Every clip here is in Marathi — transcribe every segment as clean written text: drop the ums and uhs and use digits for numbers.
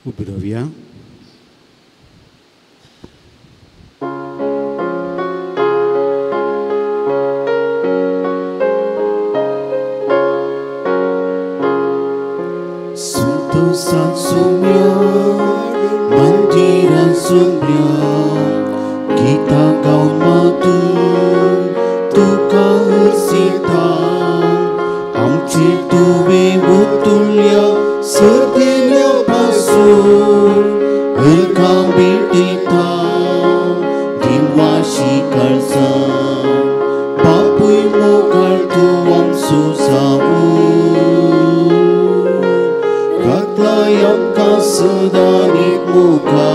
उभी राहूया. संतोषात सोम्या मंदिरात सोम्या गीता गाऊन मातू तुका हरसिता आमची तुवे उतुल्या सर्देल्यापासून हलका भेटिता दिवाशी काळजा बापूय मोगाळ तू आमचो जावो Yamka sedanik muka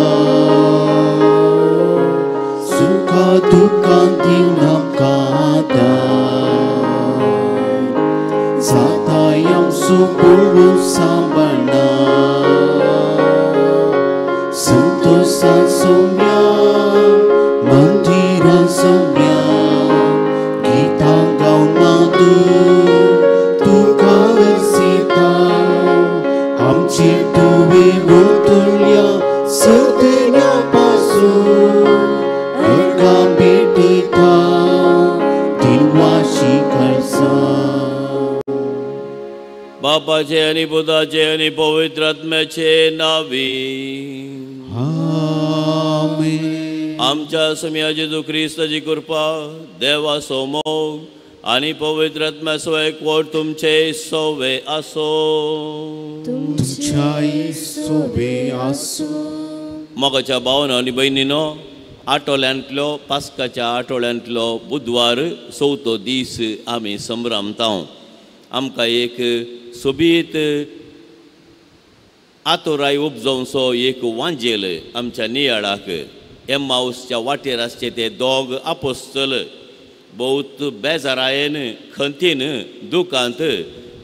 Suka duka tinam kata Sata yang subulu sabana Sentosa somya Mandiran somya Kita gaun madu Tuka sita आमची तुवे उतुल्या सर्देल्यापासून हलका भेटिता दिवाशी काळजा. बापाचे आणि पुताचे आणि पवित्र आत्म्याचे नावे. आमेन. आमच्या सम्या जेजू ख्रिस्ताची कृपा देवा सोमोग आणि पवित्र आत्म्या एकवट तुमचे सोवे असो. तुमच्याही सोबे असो. मोगाच्या भावांनो आनी भयणींनो, आठवड्यांतलो पास्काच्या आठवड्यांतलो बुधवार 4थो दीस आमी संभ्रमताव. आमकां एक सोबीत आतोराय उपजोवचो एक वांजेल आमच्या नियाळाक. एम्माऊसच्या वाटेर आसचे ते दोग आपोस्तल बहुत बेजारायेन खंतीन दुखांत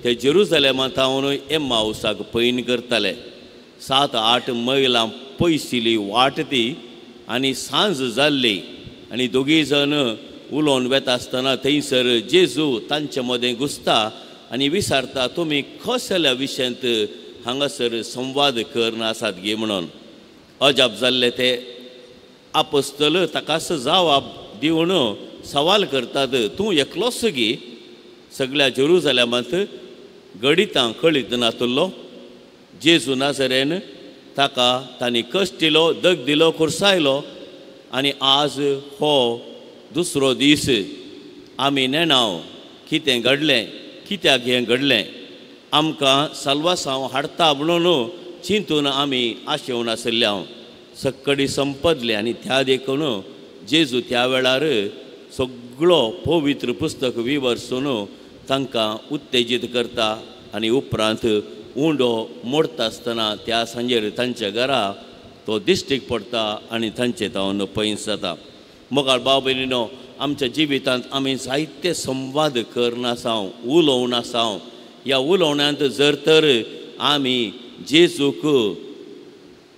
ते जेरुसलेमांतावन एम्माऊसाक पैन करताले. 7-8 मैलां पयसिली वाट ती आनी सांज जाल्ली आनी दोगी जण उलोवन वेता आसतना थंयसर जेजू तांचे मदें घुसता आनी विचारता तुमी कसल्या विशयांत हांगासर संवाद करना आसात गे म्हणून. अजाप जाल्ले ते आपोस्तल ताकाच जबाब दिवन सवाल करतात तूं एकलोच गी सगळ्या जेरुसलेमांत गडितां कळीत नातुल्लो. जेजू नासरेन ताका तांणी कश्ट दिलो, दग दिलो, कुरसायलो आनी आज हो दुसरो दीस आमी नेणाव कितें घडलें, कित्याक हें घडलें. आमकां साल्वासांव हाडटा म्हणून चिंतून आमी आशेवन आशिल्ल्या सक्कडी संपदले आनी त्या देखून जेजू त्या वेळार सगळो पवित्र पुस्तक विवर्सून तांकां उत्तेजीत करता आनी उपरांत उंडो मोडटा आसतना त्या सांजेर तांच्या घरा तो दिश्टीक पडटा आनी तांचे तावन पयस जाता. मोगाळ भाव भयणीनो, आमच्या जिवितांत आमी जायते संवाद करनासाव, उलोवनासाव. ह्या उलोवण्यांत जर तर आमी जेजूक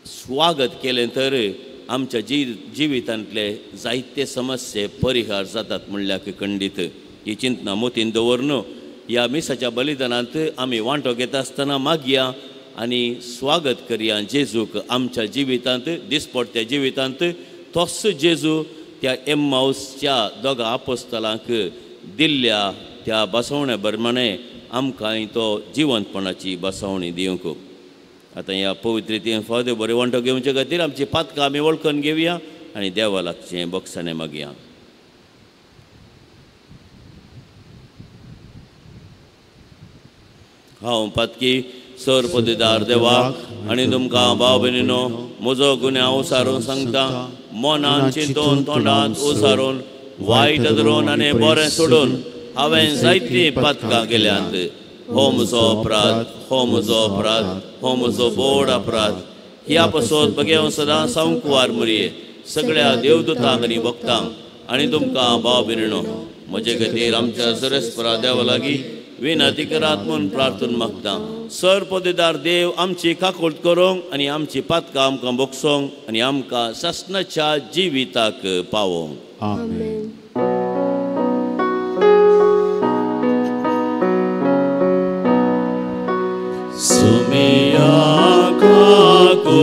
स्वागत केलें तर आमच्या जिवितांतले जायते समस्ये परिहार जातात म्हणल्यार खंडीत. ही चिंतना मोतीन दवरून ह्या मिसाच्या बलिदानांत आमी वांटो घेता आसतना मागया आनी स्वागत करया जेजूक आमच्या जिवितांत, दिसपडट्या जिवितांत. तोच जेजू त्या एम्माऊसच्या दोगा आपोस्तलांक दिल्ल्या त्या बसवण्या प्रमाणे आमकांय तो जिवंतपणाची बसवणी दिवंक. आतां ह्या पवित्र रितीन फावो बरें वांटो घेवचे खातीर आमची पातकां आमी वळखून घेवया आनी देवा लागचें बक्षाने मागया. हांव पातकी सर पदवीदार देवाक आनी तुमकां भाव भयणीनो म्हजो गुन्यांव उसारून सांगता. मनान चिंतून तोंडांत उसारून वायट धरून आनी बरें सोडून हांवें जायतीं पातकां केल्यांत. हो म्हजो अपराध, हो म्हजो अपराध, हो म्हजो बोड अपराध. ह्या पासून बगेव सदां सांकुवार मरये सगळ्या देवदूतांक आनी भक्तांक आनी तुमकां भाव भयणीनो म्हजे खातीर आमच्या सरस्परा देवा लागीं विनंती करात म्हूण प्रार्थना मागता. सर पदवीदार देव आमची काकूळट करूंक आनी आमची पातकां आमकां बक्षोंक आनी आमकां ससनाच्या जिविताक पावोवंक. आमेन. सुमिया काकू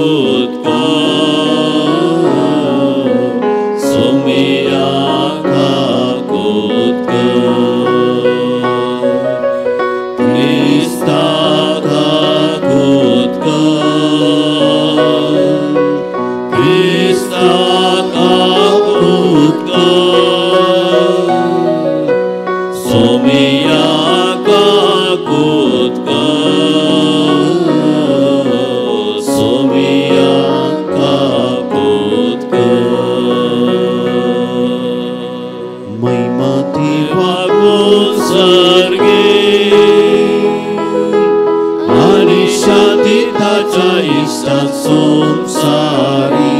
साक्षात संसारी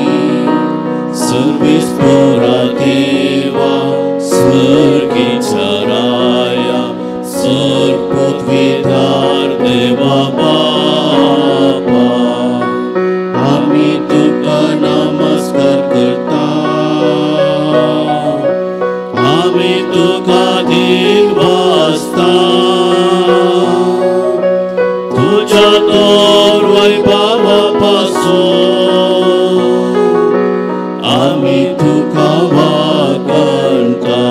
सर्वेश्वरा देवा सर्गीच्या राया सर्वोद्विधार देवा बापा आम्ही तुका नमस्कार करता आम्ही तुका दिन वाजता तुझ्या तोर वैभवापासून आम्ही तुका वागणता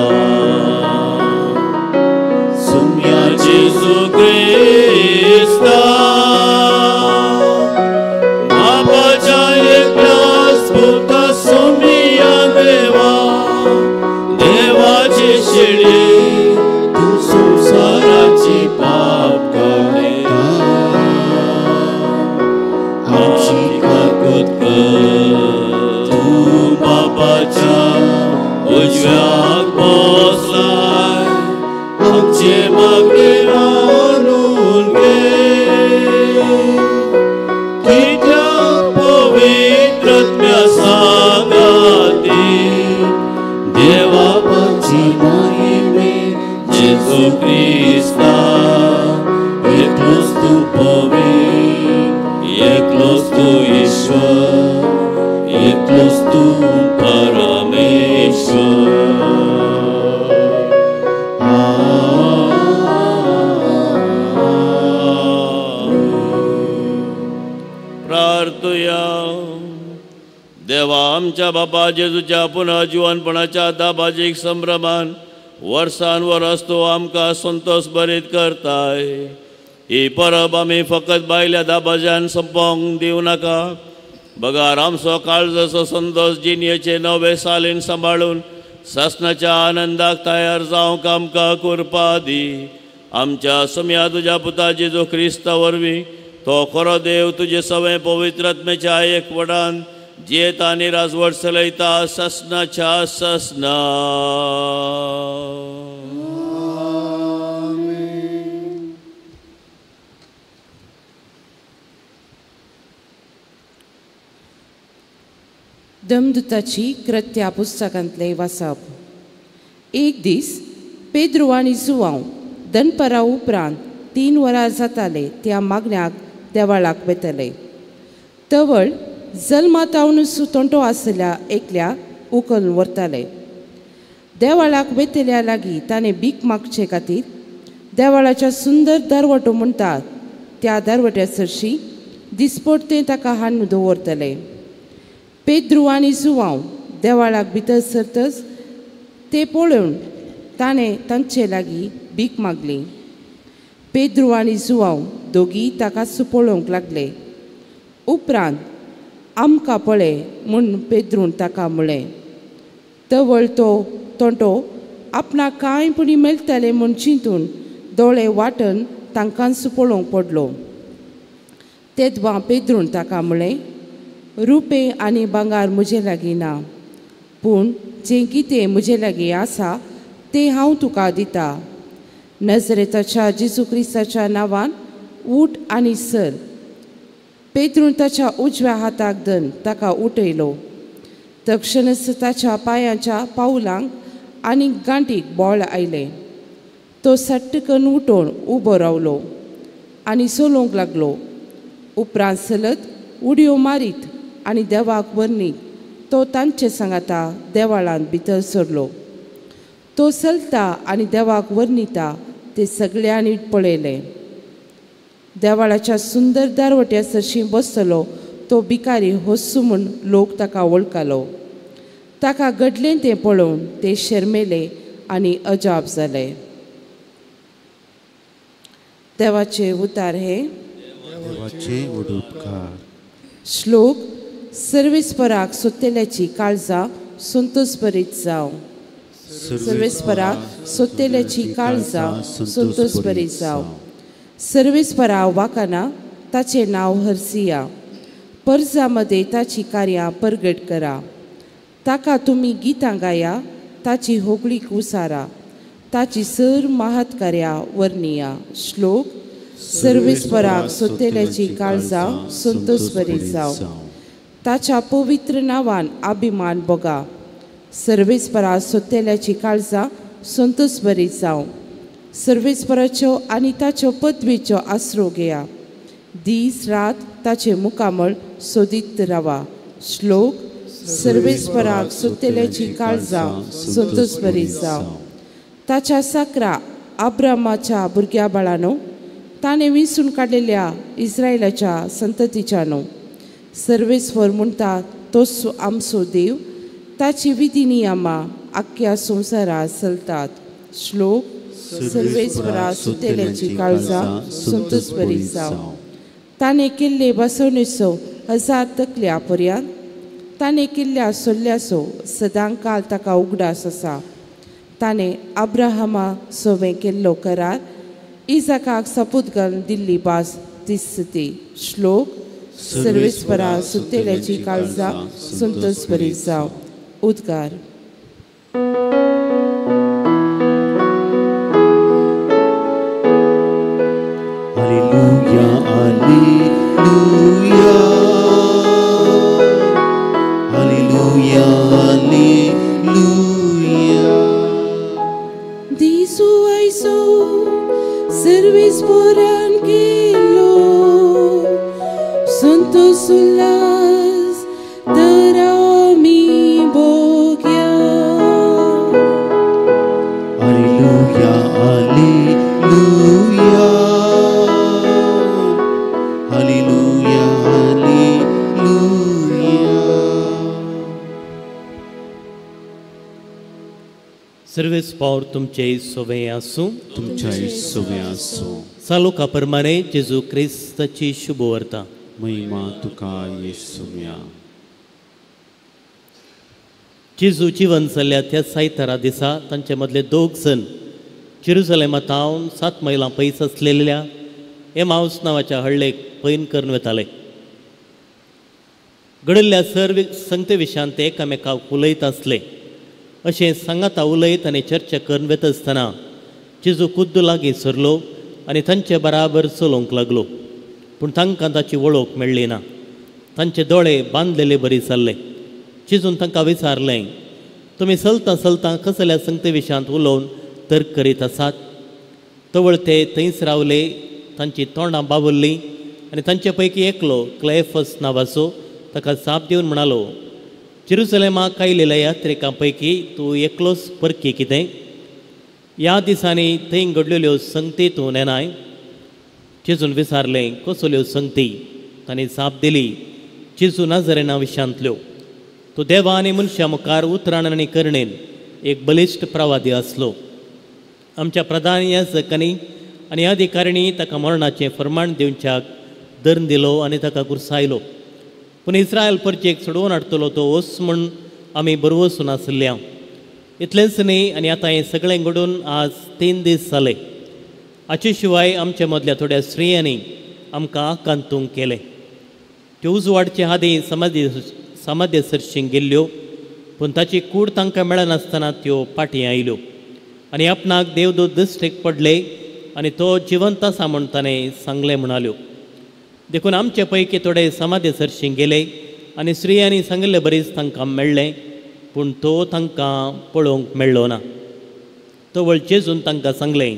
सुम्या जेजू ख्रिस्ता बापाच्या एकल्याच पुता सुम्या देवा देवाची शिडी तू संसाराची पाप काढता आमची काकूत कर तू बापाच्या उजव्याक बसलाय आमचे मागणे मानून घे कित्याक पवित्रत्म्या सांगाती देवा बाची महिमे जेजू ख्रिस्ता एकलोच तू पवित्र एकलोच तू ईश्वर एकलोच तू परमेश्वर प्रार्थुया. देवा आमच्या बापा जेजूच्या पुन्हा जीवनपणाच्या दाबाजीक संभ्रमान वर्सान वरस तूं आमकां संतोष भरीत करताय. ही परब आमी फकत भायल्या दाबाज्यान संपोवंक दिवं नाका. बगार आमचो काळजाचो संतोष जिणेचे नवे सालीन सांबाळून सासणाच्या आनंदाक तयार जावंक आमकां करपा दी. आमच्या सुम्या तुज्या पुता जेजू ख्रिस्ता वरवीं तो खरो देव तुजे सवय पवित्रात्मेच्या एकवटान जेत आनी राजवट चलयता ससनाच्या ससना. दमदुताची कृत्या पुस्तकांतले वाचप. एक दीस पेद्रू आनी जुवांव दनपरा उपरांत 3 वरां जाताले त्या मागण्याक देवाळाक वेतले. तवळ जल्मातावन सुतोंटो आसल्या एकल्याक उखलून व्हरताले. देवाळाक वेतल्या लागीं ताणें भीक मागचे खातीर देवाळाच्या सुंदर दरवटो म्हणटात त्या दरवट्या सरशी दिसपट्टे ताका हाडून दवरतले. पेद्रू आनी जुवांव देवाळाक भितर सरतच ते पळोवन ताणें तांचे लागीं भीक मागली. पेद्रू आनी जुवांव दोगी ताका सुपळोवंक लागले. उपरांत आमकां पळय म्हूण पेद्रून ताका म्हळें. तवळ तो तोंटो आपणाक कांयपणी मेळटलें म्हूण चिंतून दोळे वाटन तांकां सुपळोवंक पडलो. तेदवां पेद्रून ताका म्हळें, रुपे आनी भांगार म्हजे लागीं ना, पूण जें कितें म्हजे लागीं आसा तें हांव तुका दितां. नजरेताच्या जेजू क्रिस्ताच्या नांवान उठ आनी सर. पेद्रून ताच्या उजव्या हाताक धन ताका उठयलो. तक्षणच ताच्या पांयाच्या पावलांक आनी गांठीक बोळ आयले. तो सट्टकन उठोवन उबो रावलो आनी चलोवंक लागलो. उपरांत चलत उडयो मारीत आनी देवाक वर्णीत तो तांचे सांगाता देवाळांत भितर सरलो. तो चलता आनी देवाक वर्णिता ते सगळ्यांनी पळयलें. देवाळाच्या सुंदर दारवट्या सरशी बसतलो तो भिकारी होस्सू म्हूण लोक ताका वळखलो. ताका घडलें तें पळोवन ते शर्मेले आनी अजाप जाले. देवाचे उतार हे. देवाचे उडुपकार. श्लोक. सर्वेस्पराक सोत्तेल्याची काळजां संतोष भरीत जावं. सर्वेस्पराक सोत्तेल्याची काळजां संतोष भरीत जावं. सर्वेस्परा वाकाना ताचे नांव हरसिया. पर्जा मदें ताची कार्यां परगट करा. ताका तुमी गितां गाया, ताची होगळीक उसारा, ताची सर महत्कार्यां वर्णिया. श्लोक. सर्वेस्पराक सोतेल्याची काळजां संतोष बरी जाव. ताच्या पवित्र नांवान अभिमान बोगा. सर्वेस्परा सोतेल्याची काळजां संतोष बरी जाव. सर्वेस्पराच्यो आनी ताच्यो पदवीच्यो आसरो घेया. दीस रात ताचे मुखामळ सोदीत रावा. श्लोक. सर्वेस्पराक सोतेल्याची काळजां संतोष बरी जाव. ताच्या साकरा अब्रामाच्या भुरग्या बाळानो, ताणें विंचून काडिल्ल्या इस्रायलाच्या संततीच्यानो. सर्वेस्वर म्हणटा तोच आमचो देव. ताची विधी नियमां आख्ख्या संवसारांत चलतात. श्लोक. सर्वेस्परा सोतेल्याची काळजां संतोष बरी जाव. ताणें केल्ले बसवणेचो 1000 तकल्या पर्यंत. ताणें केल्ल्या सोल्ल्याचो सदां काल ताका उगडास आसा. ताणें अब्राहमा सोबे केल्लो करार, इजाकाक सपूत घालून दिल्ली भास दिसती. श्लोक. सर्वेस्परा सोतेल्याची काळजां संतोष बरी जाव. उद्गार. Alleluia, alleluia. Alleluia, alleluia. दिसू आयसो सर्वेस्परान केलो संतोष उल्हास तर आमी भोग्या. Alleluia, alleluia. Alleluia, alleluia. सर्वेस्पावर तुमचे सोबे आसूं. तुमच्या सोबे आसूं. सालोका प्रमाणे जेजू क्रिस्ताची शुभ वार्ता. महिमा तुका येशुम्या. जेजू जिवन जाल्ल्या त्या सायतारा दिसा तांचे मदले 2 जण जेरुसलेमांतावन 7 मैलां पयस आसलेल्या एमाउस नांवाच्या हळ्ळेक पैन करून वताले. घडिल्ल्या सर्व संगते विशयान ते एकामेकाक उलयत आसले. अशें सांगाता उलयत आनी चर्चा करून वता आसतना जेजू खुद्द लागीं सरलो आनी तांचे बराबर चलोवंक लागलो. पूण तांकां ताची वळख मेळ्ळी ना. तांचे दोळे बांदलेले बरी जाल्ले. जेजून तांकां विचारलें, तुमी चलता चलता कसल्या संगते विशयांत उलोवन तर्क करीत आसात? तवळ ते थंयच रावले. तांची तोंडां बावल्लीं आनी तांचे पैकी एकलो क्लेफस नांवाचो ताका जाप दिवन म्हणालो, जेरुसलेमाक आयिल्ल्या यात्रेकां पैकी तूं एकलोच परकी कितें? ह्या दिसांनी थंय घडलेल्यो संगती तूं नेनाय? जेजून विचारलें, कसल्यो संगती? तांणी जाप दिली, जेजू नाजरेना विशयांतल्यो. तो देवा आनी मनशा मुखार उतराण आनी करणेन एक बलिश्ट प्रवादी आसलो. आमच्या प्रधान याजकांनी आनी अधिकारिणी ताका मरणाचें फर्माण दिवच्याक दर्न दिलो आनी ताका गुरसायलो. पूण इस्रायल परचेक सोडवून हाडटलो तो वच म्हूण आमी बरवसून आसल्या. इतलेंच न्ही, आनी आतां हें सगळें घडून आज 3 दीस जाले. हाचे शिवाय आमच्या मदल्या थोड्या स्त्रियांनी आमकां आकांतूंक केलें. त्यो उजवाडचे आदीं समाधी सर्शींक गेल्ल्यो, पूण ताची कूड तांकां मेळनासतना त्यो फाटीं आयल्यो आनी आपणाक देवदूत दश्टेक पडले आनी तो जिवंत आसा म्हूण ताणें सांगलें म्हणाल्यो. देखून आमचे पैकी थोडे समाधी सर्शींक गेले आनी स्त्रियांनी सांगिल्लें बरीच तांकां मेळ्ळें, पूण तो तांकां पळोवंक मेळ्ळो ना. तवळ जेजून तांकां सांगलें,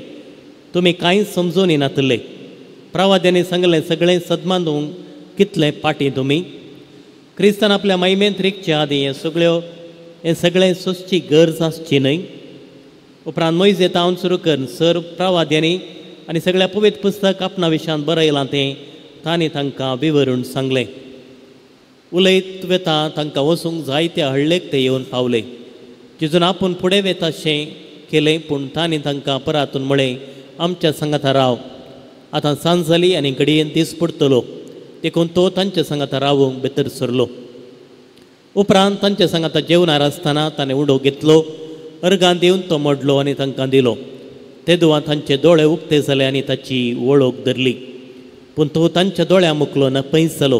तुमी कांय समजून येनातले. प्रवाद्यांनी सांगलें, सगळें सदमांदूंक कितलें फाटीं तुमी? क्रिस्तान आपल्या महिमेंत रिकचे आदीं हें सगळें सोंसची गरज आसची न्हय. उपरांत मोइजे तावन सुरू कर सर प्रवाद्यांनी आनी सगळ्या पवित्र पुस्तक आपणा विशयांत बरयलां तें तांणी तांकां विवरून सांगलें. उलयत वेता तांकां वचूंक जायत्या हळ्ळेक ते येवन पावले. जेजून आपूण फुडें वेताशें केलें, पूण तांणी तांकां परातून म्हळें, आमच्या सांगाता राव. आतां सांज जाली आनी घडयेन दीस पडटलो. देखून तो तांच्या सांगाता रावूंक भितर सरलो. उपरांत तांच्या सांगाता जेवणार आसतना ताणें उडो घेतलो, अर्गां दिवन तो मोडलो आनी तांकां दिलो. ते दुवा तांचे दोळे उक्ते जाले आनी ताची वळख धरली. पूण तो तांच्या दोळ्या मुकलो न पयस जालो.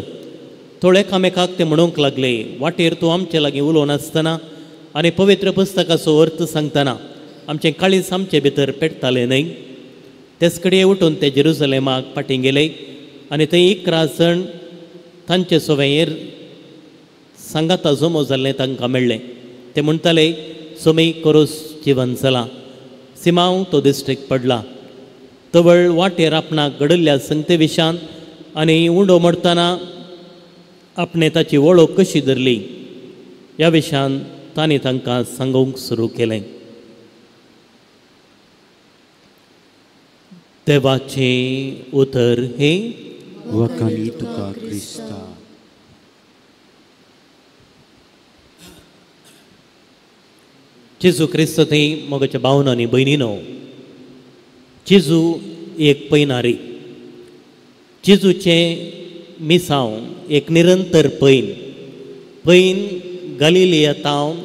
थोडे एकामेकाक ते म्हणूंक लागले, वाटेर तूं आमचे लागीं उलोवनासतना आनी पवित्र पुस्तकाचो अर्थ सांगतना आमचें काळीज आमचे भितर पेटतालें न्हय? तेच कडेन उठून ते जेरुसलेमाक फाटीं गेले आनी थंय 11 जण तांचे सोबेर सांगाता जमो जाल्लें तांकां मेळ्ळें. ते म्हणटाले सोमी कोरोस जिवन चला. सिमांव तो दिश्टीक पडला. तवळ वाटेर आपणाक घडल्ल्या संगते विशान आनी उंडो मरतना आपणे ताची वळख कशी धरली ह्या विशयान तांणी तांकां सांगूंक सुरू केलें. देवाचें उतर हे वखणी तुका क्रिस्ता. जेजू क्रिस्त थंय मोगाच्या भावनो आनी भयणीनो, जेजू एक पैनारी. जेजूचें मिसांव एक निरंतर पैन गलिलियांतावन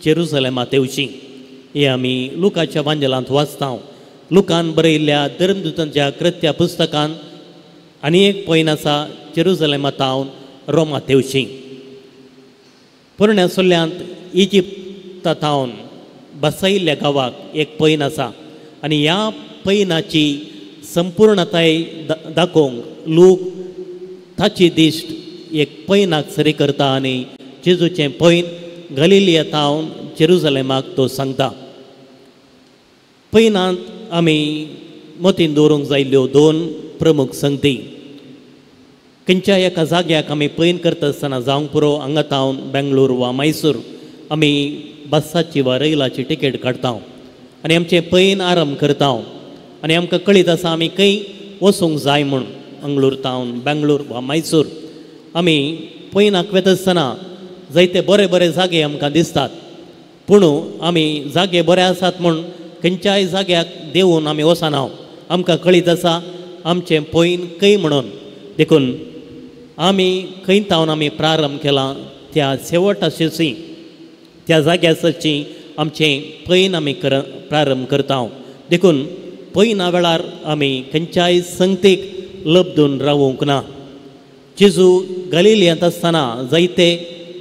जेरुसलेमांत येवची. हे आमी लुकाच्या वांजेलांत वाचता. लुकान बरयल्ल्या धर्मदुतांच्या कृत्या पुस्तकान आनी एक पैन आसा, जेरुसलेमांतावन रोमांत येवची. पोरण्या सोल्ल्यांत इजिप्तांतावन बसयल्ल्या गांवाक एक पैन आसा आनी ह्या पैनाची संपूर्णताय दाखोवंक लूक ताची दिश्ट एक पैनाक सरी करता आनी जेजूचें पैन गलिलियांतावन जेरुसलेमाक तो सांगता. पैनांत आमी मतीन दवरूंक जायल्ल्यो 2 प्रमुख संगती. खंयच्या एका जाग्याक आमी पैन करता आसतना जावंक पुरो हांगातावन बेंगळूर वा मैसूर आमी बसाची वा रेलाची तिकेट काडटा आनी आमचें पैन आरंभ करता आनी आमकां कळीत आसा आमी खंय वचूंक जाय म्हूण. मंगळूर तावन बेंगळूर वा मैसूर आमी पैनाक वता आसतना जायते बरे बरे जागे आमकां दिसतात, पूण आमी जागे बरे आसात म्हूण खंयच्याय जाग्याक देंवून आमी वचना. आमकां कळीत आसा आमचें पैन खंय म्हणून. देखून आमी खंय तावन आमी प्रारंभ केला त्या शेवटाची त्या जाग्याची आमचें पैन आमी प्रारंभ करता. देखून पैना वेळार आमी खंयच्याय संगतीक लबदून रावूंक ना. जेजू गलिलियांत आसतना जायते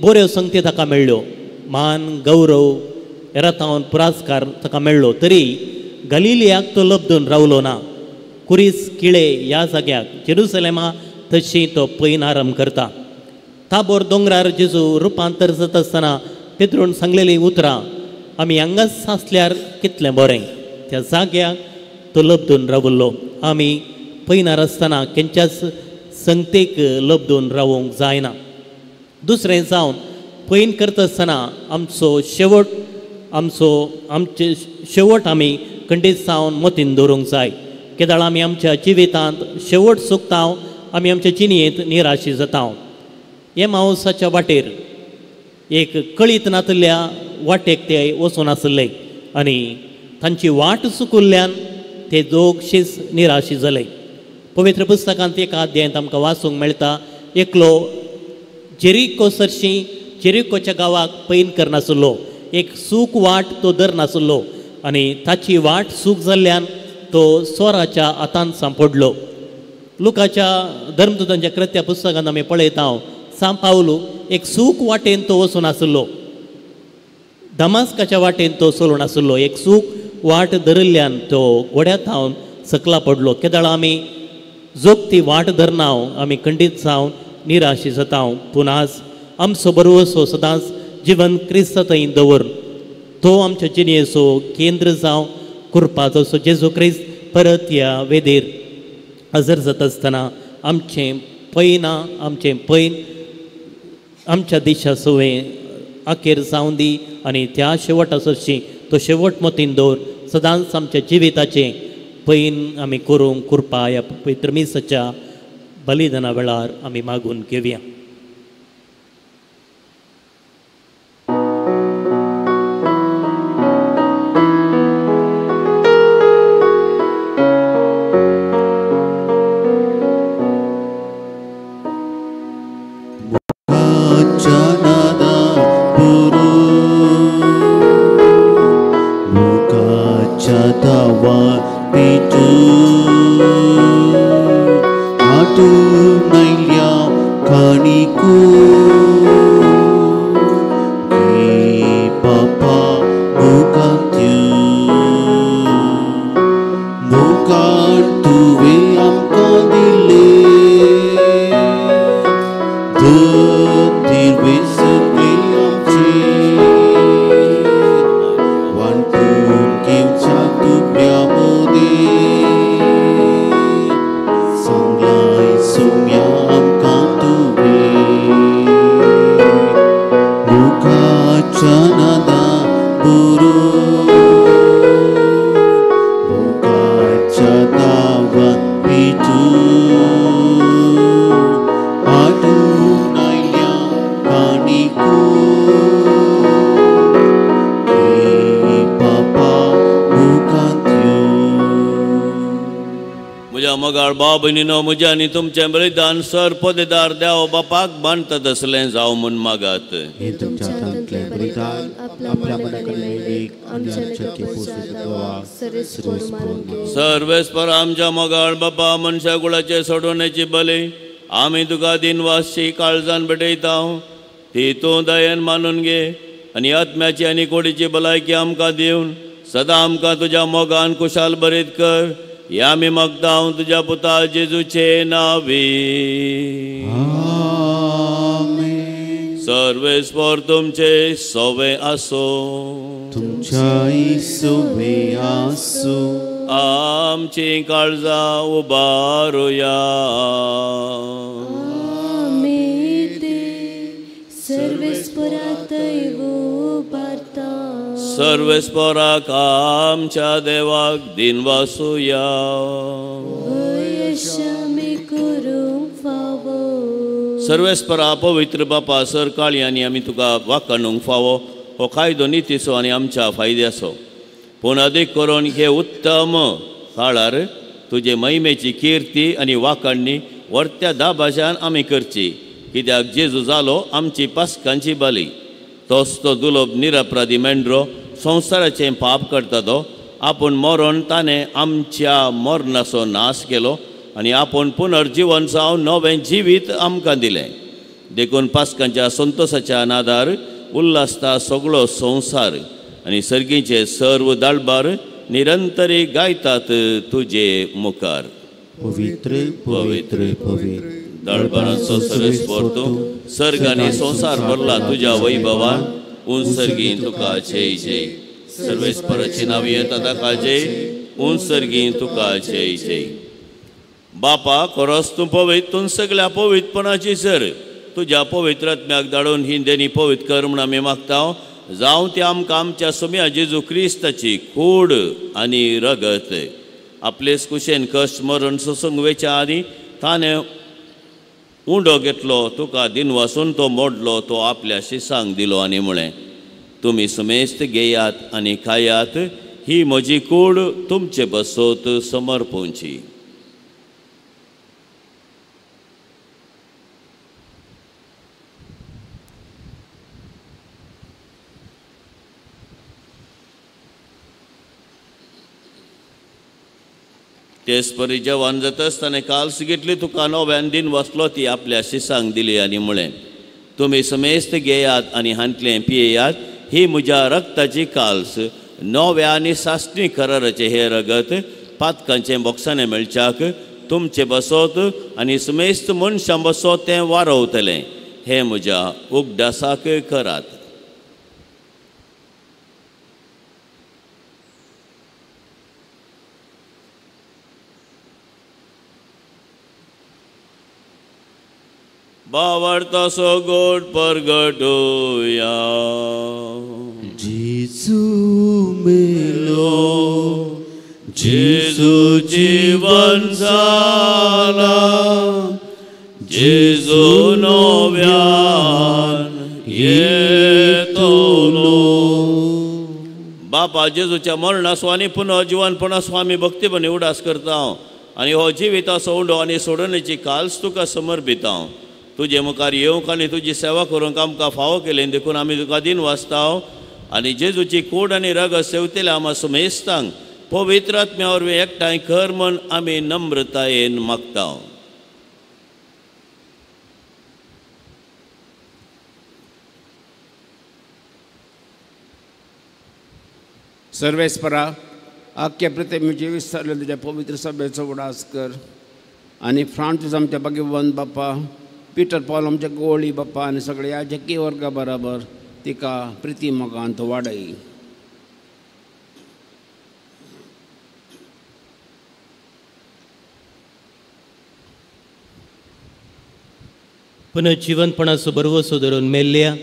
बऱ्यो संगती ताका मेळ्ळ्यो, मान गौरव येरातावन पुरस्कार ताका मेळ्ळो, तरी गलिलियाक तो लबदून रावलो ना. कुरीस किळे ह्या जाग्याक जेरुसलेमा तशी तो पैन आरंभ करता. ताबोर दोंगरार जेजू रुपांतर जाता आसतना पेद्रून सांगलेलीं उतरां आमी हांगाच आसल्यार कितलें बरें. त्या जाग्याक तो लबदून रावल्लो. आमी पैनार आसतना खंयच्याच संगतेक लबदून रावूंक जायना. दुसरें जावन पैन करता आसतना आमचे शेवट आमी खंडीत जावन मतीन दवरूंक जाय. केदाळ आमी आमच्या जिवितांत शेवट चुकता, आमी आमच्या जिणेंत निराशी जाता. एमाउसाच्या वाटेर एक कळीत नातल्या वाटेक ते वचून आसले आनी तांची वाट चुकिल्ल्यान ते दोगशीच निराशी जाले. पवित्र पुस्तकांत एका अध्यायांत आमकां वाचूंक मेळटा, एकलो जेरिको सरशी जेरिकोच्या गांवाक पैन करनासलो, एक सूक वाट तो धरनासलो आनी ताची वाट सूक जाल्ल्यान तो सोराच्या हातांत सांपडलो. लुकाच्या धर्मदुतांच्या कृत्या पुस्तकांत आमी पळयता सांत पावलू एक सूक वाटेन तो वचून आसलो, दमास्काच्या वाटेन तो चलून आसलो. एक सूक वाट धरिल्ल्यान तो घोड्यात थावन सकला पडलो. केदाळ आमी जोग ती वाट धरना आमी खंडीत जावन निराशी जाता. पूण आज आमचो बरोसो सदांच जिवन क्रिस्त थंय दवर, तो आमच्या जिणेचो केंद्र जावं करपाचो. सो जेजू क्रिस्त परत ह्या वेदेर हजर जाता आसतना आमचें पैन आमच्या दिशा सवे आखेर जावं दी आनी त्या शेवटाची तो शेवट मतीन दवर. सदांच आमच्या जिविताचें पैन आमी करूंक कृपा ह्या पवित्र मिसाच्या बलिदाना वेळार आमी मागून घेवया. Muka खातीर विसरली आमची वांटून घेवच्या तुमच्या मदीं सांगलाय सोम्या आमकां तुवें मुखाच्या नादा बरोवन मुखाच्या दावान पिटून आडून आयल्या काणिको हे बाबा मुखांत यो. म्हज्या मोगाळ भाव भयणीनो, म्हज्या आनी तुमचें बलिदान सर पदेदार देव बापाक बांदता तसलें जावं म्हूण मागात. हे तुमच्या हातांतलें बलिदान आपल्या मनाकडे लेख आनी आमच्या केपोसुद्दां सर्वेस्पर आमच्या मोगाळ बापा, मनशा कुळाचे सोडवण्याची बली आमी तुका दिनवासची काळजान भेटयता. ती तूं दयेन मानून घे आनी आत्म्याची आनी कोडीची भलायकी आमकां दिवन सदां आमकां तुज्या मोगान कुशाल बरीत कर. हे आमी मागता तुज्या पुता जेजूचे नांवी. आमेन. सर्वेस्पर तुमचे सोवे आसो. तुमच्याय सोवे आसो. आमची काळजां उबारुया. सर्वेस्पराक आमच्या देवाक दिनवासुया. सर्वेस्परा पवित्र बापा, सर काळी आनी आमी तुका वाखाणूंक फावो हो कायदो नितीचो आनी आमच्या फायद्याचो. पूण अदीक करून हे उत्तम काळार तुजे महिमेची किर्ती आनी वाखाणणी वर्त्या धा भाशांत आमी करची. कित्याक जेजू जालो आमची पास्कांची बली. तोच तो दुलोब निरपराधी मेंढरो संवसाराचें पाप करता तो. आपूण मरण ताणें आमच्या मरणाचो नाश केलो आनी आपूण पुनर्जीवन जावन नवें जिवीत आमकां दिलें. देखून पास्कांच्या संतोशाच्या नादार उल्हासता सगळो संवसार आनी सर्गीचे सर्व दाळबार निरंतरी गायतात तुजे मुखार. पवित्र पवित्र पवित्र दळबरांचो सर्वेस्पर तूं सर्ग आनी संवसार भरला तुज्या वैभवान. उंसर्गी तुका जय जय. सर्वेस्पराची नांव येता ताका जय. उंसर्गी तुका जय जय. बापा, खरोच तूं पवित्र. तूं सगळ्या पवित्रपणाची सर. तुज्या पवित्र आत्म्याक धाडून ही देणी पवित्र कर म्हूण आमी मागता. जावं ती आमकां आमच्या सुम्या जेजू क्रिस्ताची कूड आनी रगत आपलेच कुशेन कश्ट मरण सोसूंक वेच्या आदी ताणें उंडो घेतलो. तुका दिनवासून तो मोडलो. तो आपल्या शिसांक दिलो आनी म्हळें, तुमी सुमेस्त घेयात आनी खायात. ही म्हजी कूड तुमचे बसोत समर्पोवची. तेच परी जेवण जाता आसतना काल्स घेतली तुका नव्यान दिन वसलो ती आपल्या शिसांक दिली आनी म्हळें, तुमी समेस्त घेयात आनी हांतलें पियेयात. ही म्हज्या रक्ताची काल्स नव्या आनी सासणी कराराचें हे रगत पातकांचें बोक्सांनी मेळच्याक तुमचे बसोत आनी समेस्त मनशां बसोत तें वारवतलें. हें म्हज्या उगडासाक करात. बावरतासो गोड परगटुया. जेजू मेलो, जेजू जीवन जाला, जेजू नव्यान येतलो. बापा जेजूच्या मरणासो आनी पुनर्जीवनपणासो आमी भक्तीपणी उडास करता आनी हो जिविताचो उंडो आनी सोडणेची काल्स तुका समर्पिता. तुजे मुखार येवंक आनी तुजी सेवा करूंक आमकां फावो केलें देखून आमी तुका दिन वाचता आनी जेजूची कूड आनी रगत सेवतेले आमा सुमेस्तांक पवित्र आत्म्या वरवीं एकठांय कर म्हूण आमी नम्रतायेन मागता. सर्वेस्परा आख्या प्रतिमेची विस्तारले तुज्या पवित्र सभेचो उडास कर आनी फ्रांसीस आमच्या भगवान बापा पिटर पॉल आमच्या गोळी बाप्पा आनी सगळे याजकी वर्गा बराबर तिका प्रिती मोगांत वाडय. पुनर्जीवनपणाचो बरवसो धरून मेल्ल्या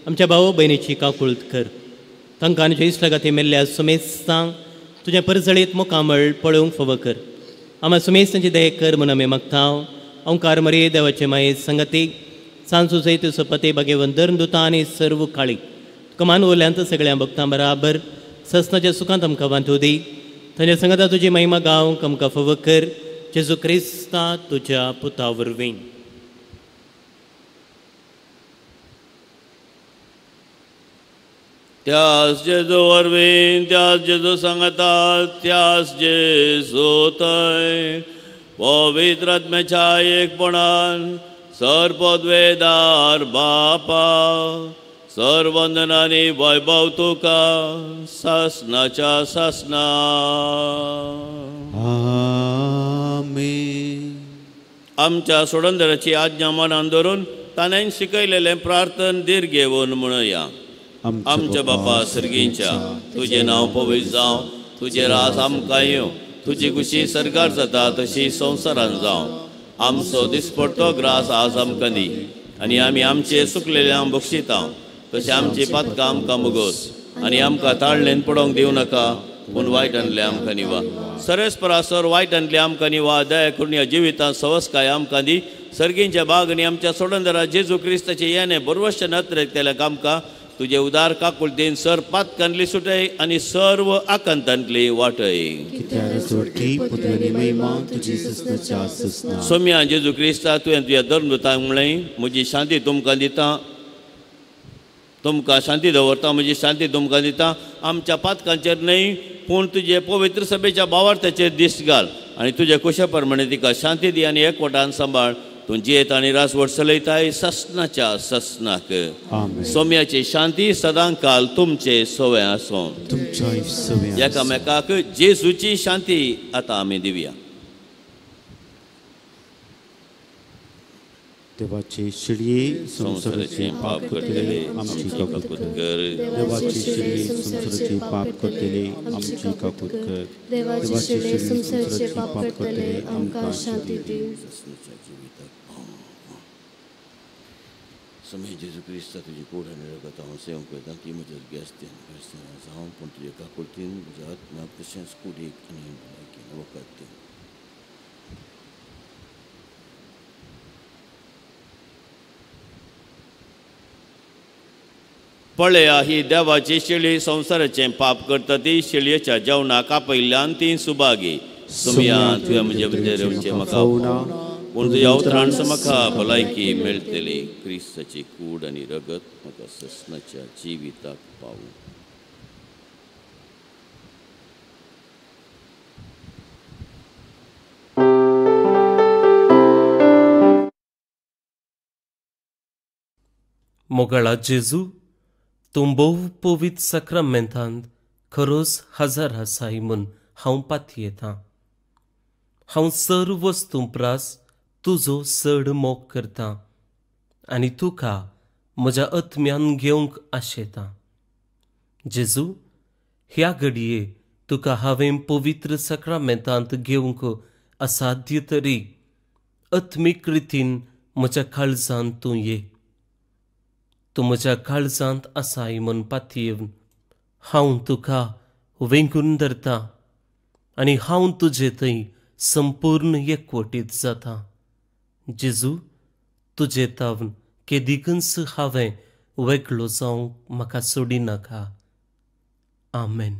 आमच्या भाव भयणीची काकुळट कर. तांकां आनी ज्येश्ठ गाती मेल्ल्या सुमेस्तांक तुज्या परजळीत मुखामळ पळोवंक फावो कर. आम्हा सुमेस्तांची दये कर म्हूण आमी मागतांव. ओंकार मरे देवाचे माये संगतीक सांजो जैतुचो पते भगेवन धरून दुतां आनी सर्व काळीक तुका मान उरल्यांत सगळ्या भक्तां बराबर ससनाच्या सुखांत आमकां वांटू दी. तांच्या संगता तुजी महिमा गावंक आमकां फावो कर. जेजू क्रिस्ता तुज्या पुता वरवीं. त्यास जेजू वरवीं त्यास जेजू सांगतात त्यास जेजू थंय पवित्र आत्म्याच्या एकपणान सरपदवेदार बापा सर्वंदनांनी वैभव तुका सासनाच्या सासना. आमेन. आमच्या सोडंदराची आज्ञा मनान धरून ताणें शिकयलेलें प्रार्थन दीर घेवन म्हणया. आमच्या बापा सर्गींच्या तुजें नांव पवित्र जावं. तुजें रास आमकां येवं. तुजी खुशी सरकार जाता तशी संवसारान जावं. आमचो दिसपडटो ग्रास आज आमकां दी आनी आमी आमचे सुकलेल्यांक बक्षिता तशें आमची पातकां आमकां मुगोस आनी आमकां ताळणेन पडोवंक दिवं नाका पूण वायटांतले आमकां निवा. सरस्परासर वायटांतले आमकां निवा. दया करून ह्या जिवितांत सवस्काय आमकां दी. सर्गींच्या बागनी आमच्या सोडंदरा जेजू क्रिस्ताचे येणे बरवश्य नत्रेक आमकां तुझे उदार काकुळटीन सर पातकांतली सुटय आनी सर्व आकांतांतली वाटय. सोम्या जेजू क्रिस्ता तुवें तुझ्या धर्मदूतांक म्हळें म्हजी शांती तुमकां दिता. तुमकां शांती दवरता म्हजी शांती तुमकां दिता. आमच्या पातकांचेर न्हय पूण तुजे पवित्र सभेच्या भावार्थाचेर दिश्ट घाल आनी तुज्या कुशा प्रमाणे तिका शांती दी आनी एकवटान सांबाळ. तूं जियेत आनी रासवट चलयताय ससनाच्या ससनाक. सोम्याची शांती सदां काल तुमचे सोवे आसूं. एकामेकाक जेजूची शांती आतां आमी दिवया. देवाचे शिडये संसाराचे पाप करतले आमची काकूट कर. देवाचे शिडये संसाराचे पाप करतले आमची काकूट कर. देवाचे शिडये संसाराचे पाप करतले आमकां शांती दी. समय जेजू क्रिस्ता तुजी कूड आनी रगत हांव सेवंक वयता ती म्हज्या गेस्तेन जावं पूण तुजे काकुळटीन म्हज्या आत्म्याक तशेंच कुडीक आनी भलायकेन वखद दी. पळया ही देवाची शेळी संसाराचें पाप करता ती शेळयेच्या जेवणाक आपयल्यान ती सुभागी. सुमया तुवें म्हजे भितर येवचें म्हाका पूण तुज्या उतराण म्हाका भलायकी मेळटली. क्रिस्ताची कूड आनी रगत म्हाका ससनाच्या जिविताक पावूं. मोगळा जेजू तूं भोव पवित्र सक्रामेंतांत खरोच हजर आसाय म्हूण हांव पातयेतां. हांव सर्व वस्तू प्रास तुजो चड मोग करतां आनी तुका म्हज्या आत्म्यान घेवंक आशेतां. जेजू ह्या घडये तुका हांवें पवित्र सक्रामेंतांत घेवंक असाध्य तरी आत्मीक रितीन म्हज्या काळजांत तूं ये. तूं म्हज्या काळजांत आसाय म्हूण पातयेवन हांव तुका वेंगून धरतां आनी हांव तुजे थंय संपूर्ण एकवटीत जाता. जेजू तुजे तावन केदिकच हांवें वेगळो जावंक म्हाका सोडिनाका. आमेन.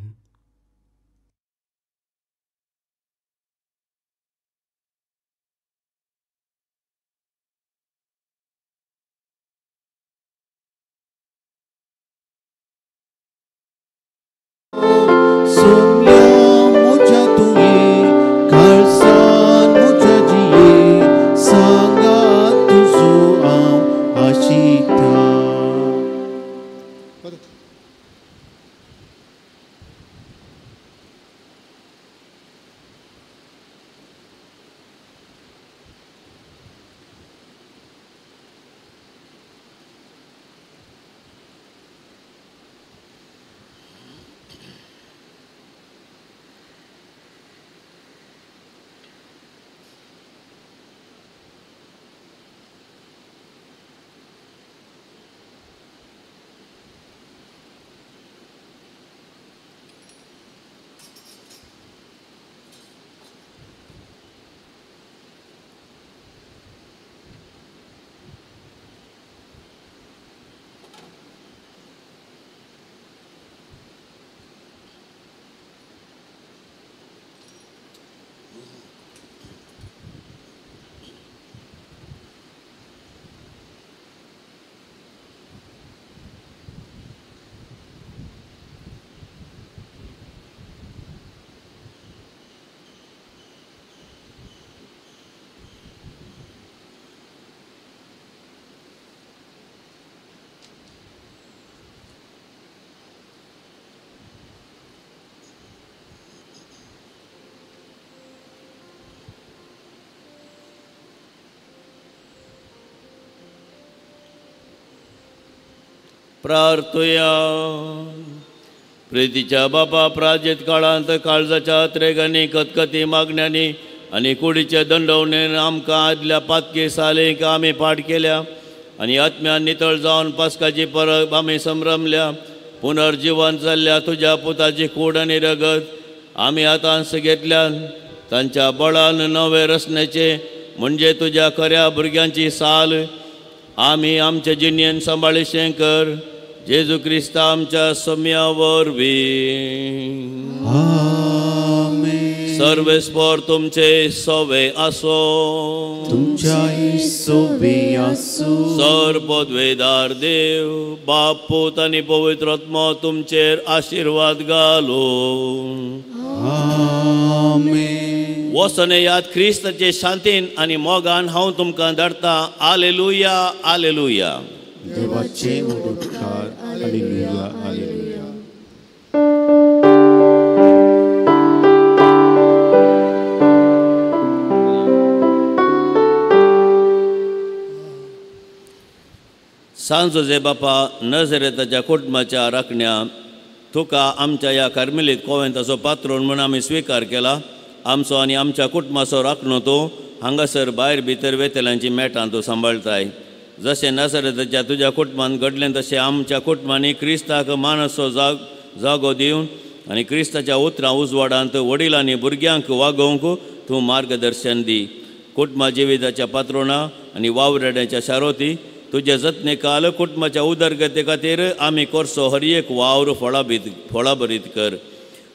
प्रार्थया. प्रितीच्या बापा, प्राजित काळांत काळजाच्या त्रेगांनी, कतकती मागण्यांनी आनी कुडीचे दंडवणेन आमकां आदल्या पातकी सालेक आमी पाठ केल्या आनी आत्म्यान नितळ जावन पास्काची परब आमी संभ्रमल्या. पुनर्जीवन जाल्ल्या तुज्या पुताची कूड आनी रगत आमी आतांच घेतल्यान तांच्या बळान नवे रचनेचे म्हणजे तुज्या खऱ्या भुरग्यांची साल आमी आमच्या जिणेन सांबाळीशें कर. जेजू क्रिस्त आमच्या सौम्या वरवीं. सर्वेस्पर तुमचे सोवे आसो. तुमच्याही सोवे आसो. सर्वोद्वेदार देव बाप, पूत आनी पवित्र आत्मा तुमचेर आशीर्वाद घालो. आमेन. वसने याद क्रिस्ताचे शांतीन आनी मोगान हांव तुमकां धाडटा. Hallelujah, hallelujah. देवाचे उपकार. Hallelujah, hallelujah. सांत जोजे बापा, नजरेताच्या कुटुंबाच्या राखण्या तुका आमच्या ह्या कार्मेलीत कॉव्हेंताचो पात्रोन म्हूण आमी स्विकार केला. आमचो आनी आमच्या कुटुंबाचो राखणो तूं हांगासर भायर भितर वेतेल्यांची मेटां तूं सांबाळटाय. जशें नजरेताच्या तुज्या कुटुंबान घडलें तशें आमच्या कुटुंबांनी क्रिस्ताक मानसो जागो दिवन आनी क्रिस्ताच्या उतरां उजवाडांत वडील आनी भुरग्यांक वागोवंक तूं मार्गदर्शन दी. कुटुंबा जिविताच्या पात्रोणा आनी वावरेड्याच्या शारोती तुजे जतने काल कुटुंबाच्या उदरगते खातीर आमी करचो हर एक वावर फळां भरीत कर.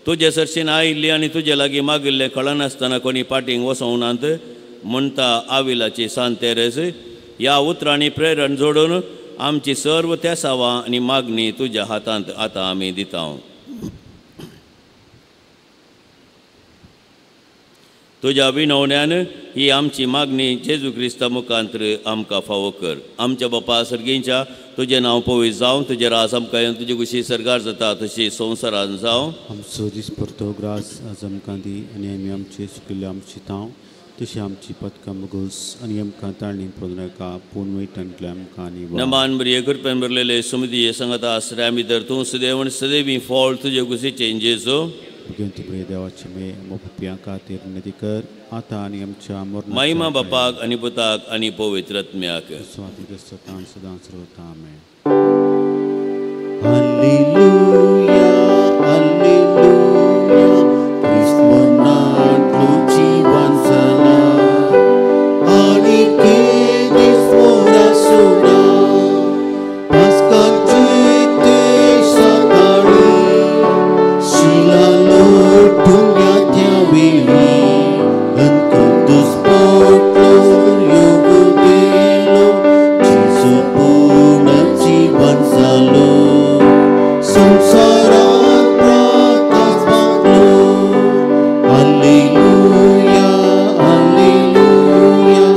तुजे सरशीन आयिल्ली आनी तुजे लागीं मागिल्लें कळनासतना कोणी पाटींग वसोवनांत म्हणटा आविलाची सांत तेरेस ह्या उतरांनी प्रेरण जोडून आमची सर्व तेसावां आनी मागणी तुज्या हातांत आतां आमी दिता. तुज्या विनवण्यान ही आमची मागणी जेजू क्रिस्ता मुखांतर आमकां फावो कर. आमच्या बापा सर्गींच्या तुजें नांव पवित्र जावं. तुजें रास आमकां येवन तुजी कुशी सरकार जाता तशी संवसारांत जावं. आमचो दीस परतो ग्रास आज आमकां दी आनी आमी आमचे चुकिल्ले आमची तांव तशी आमची पदकां मुगोस आनी आमकां ताळणीन पडनाका पूण वयतांतले आमकां आनी नमान बरी कृपेन भरलेले सुमती सांगता आसऱ्या भितर तूं सदैव सदैवी फळ तुजे कुशीचे जेजू. भुरग्यांची बरे देवाचे मे मोपप्यां खातीर नदी कर आतां आनी आमच्या महिमा बापाक आनी पुताक आनी पवित्र आत्म्याक. स्वाती सदां सदांच रावता. आमेन. Hallelujah, hallelujah. क्रिस्मनांत जीवन जाला आनी केदीस मोरा सोडा पास्काची ते सकाळी शिला लोटुल्या त्या वेळी अंकुदुस पोटलो योग देलो जेजू पूर्ण जीवन जालो संसारात प्रकाश मागलो. Hallelujah, hallelujah.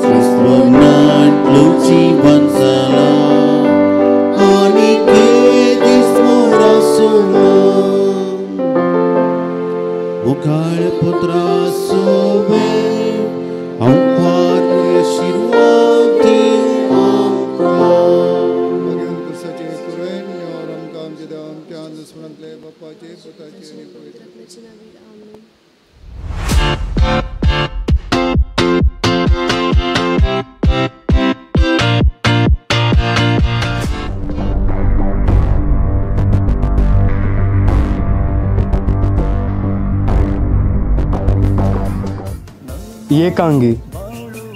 क्रिस्मनांतलो जीवन जाला आनी केदीस मोरा सोडा मुखार पुत्रा सोवे आमकां आशीर्वाद दिव आमकां. भगवान कृष्णाचे तुरेन यावर आमकां आमचे देव आमच्या अंधस्मरणांतले बापाचे पुताचे आनी पवित्र आत्म्याचे नांवान आमेन. एकांगी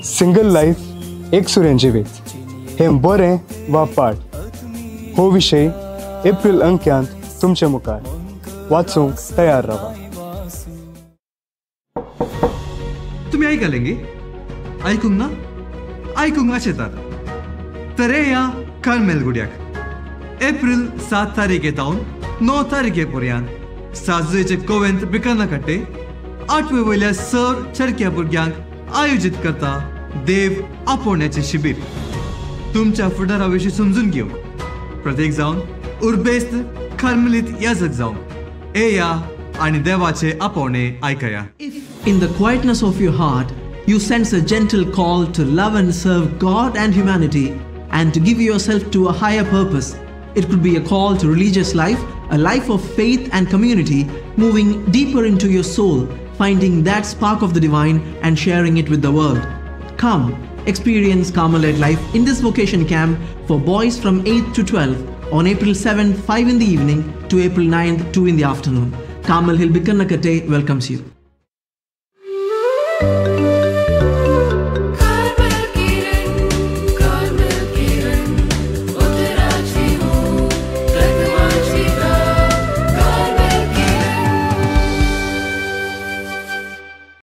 सिंगल लाईफ एक सुरें जिवीत हें बरें वा पाठ हो विशय एप्रिल अंक्यांत तुमचे मुखार वाचूंक तयार रावा. तुम्ही ऐकलेंगे ऐकूंक ना ऐकूंक अशेतात तर या कार्मेल गुड्याक एप्रिल 7 तारीखे तावन 9 तारीखे पर्यंत साजुयेचे कॉव्हेंत बिकाना कट्टे 8वे वयल्या सर चरक्या भुरग्यांक आयोजीत करता देव आपोवण्याचे शिबीर. तुमच्या फुडारा विशीं समजून घेवंक प्रत्येक जावन उर्बेस्त कार्मेलीत याजक जावंक येया आनी देवाचे आपोवणे आयकया. In the quietness of your heart, you sense a gentle call to love and serve God and humanity and to give yourself to a higher purpose. It could be a call to religious life, a life of faith and community, moving deeper into your soul, finding that spark of the divine and sharing it with the world. Come, experience Carmelite life in this vocation camp for boys from 8th to 12th on April 7th, 5 in the evening to April 9th, 2 in the afternoon. Carmel Hill Bikkarnakatte welcomes you.